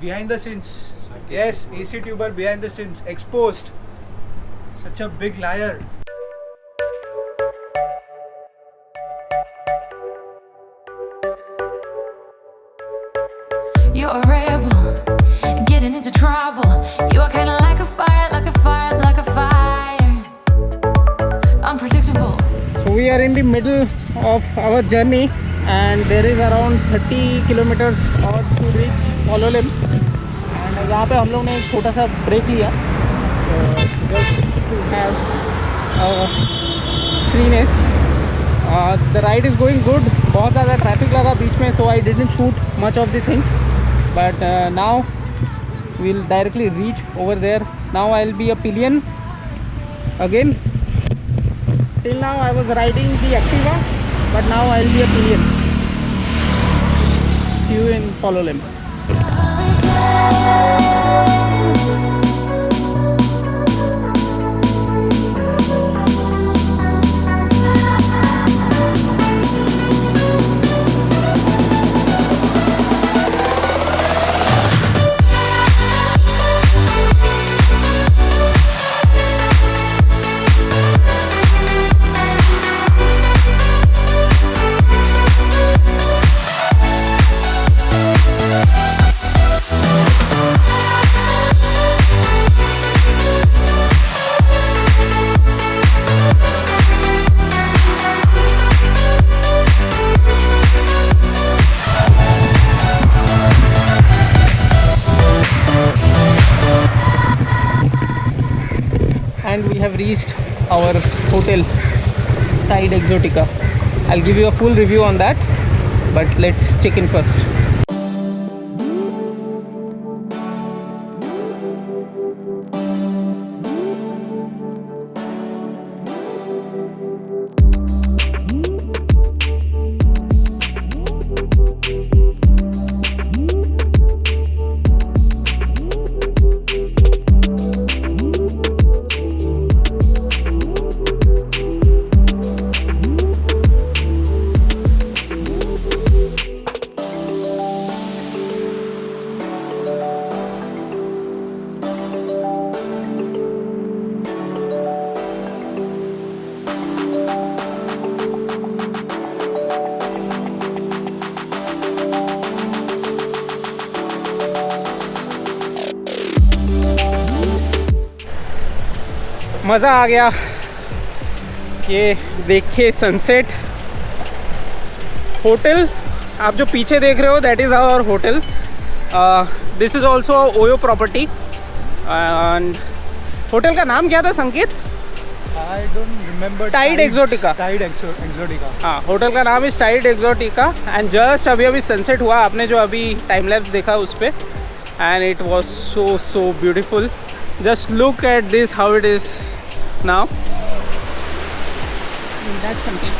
behind the scenes. Yes, AC tuber behind the scenes, exposed. Such a big liar. You're a rebel, getting into trouble. You are kinda like a fire, like a fire, like a fire. Unpredictable. So we are in the middle of our journey and there is around 30 kilometers or to reach Palolem. And यहाँ पे हम लोग ने एक छोटा सा break लिया just to have freeness. The ride is going good. बहुत ज़्यादा ट्रैफिक लगा बीच में, so I didn't shoot much of the things. But now we'll directly reach over there. Now I'll be a pillion again. Till now I was riding the Activa, but now I'll be a pillion. See you in Palolem. And we have reached our hotel, Tide Exotica. I'll give you a full review on that, but let's check in first. मज़ा आ गया ये देख के sunset. Hotel आप जो पीछे देख रहे हो that is our hotel. This is also OYO property. And hotel का नाम क्या था संकेत? I don't remember. Tide Exotica. Tide Exotica. हाँ, होटल का नाम is Tide Exotica. And just अभी सनसेट हुआ, आपने जो अभी टाइम लैप्स देखा उस पर, and it was so beautiful. Just look at this how it is now. That's something.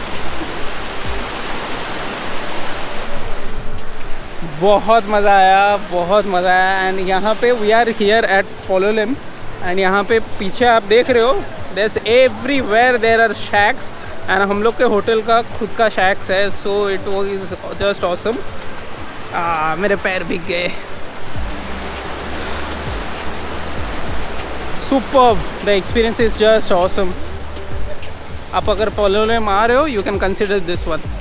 बहुत मज़ा आया एंड यहाँ पे we are here at Palolem एंड यहाँ पे पीछे आप देख रहे हो there's everywhere there are shacks and हम लोग के होटल का खुद का शैक्स है, so it was just awesome. मेरे पैर भीग गए। Superb, the experience is just awesome. आप अगर Palolem आ रहे हो, you can consider this one.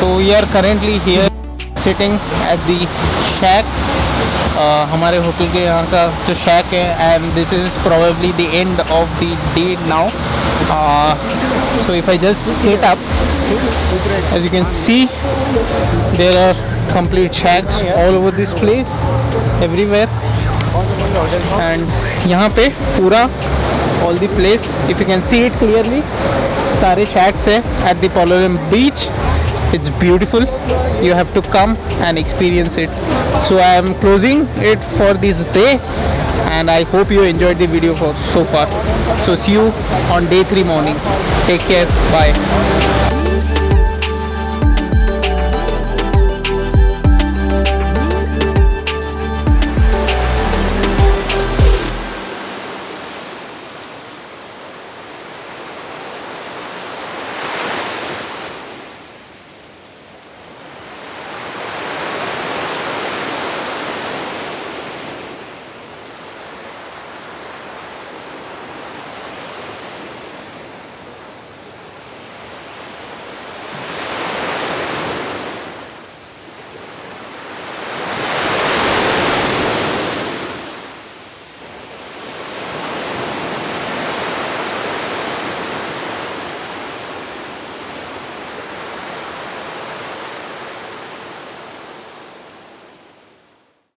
So we are currently here sitting at the shacks. हमारे होटल के यहाँ का जो शैक है, and this is probably the end of the day now. So if I just get up, as you can see, there are complete shacks all over this place, everywhere. And यहाँ पे पूरा all the place, if you can see it clearly, सारे shacks है at the Palolem beach. It's beautiful. You have to come and experience it. So I am closing it for this day and I hope you enjoyed the video so far. So see you on day 3 morning. Take care. Bye.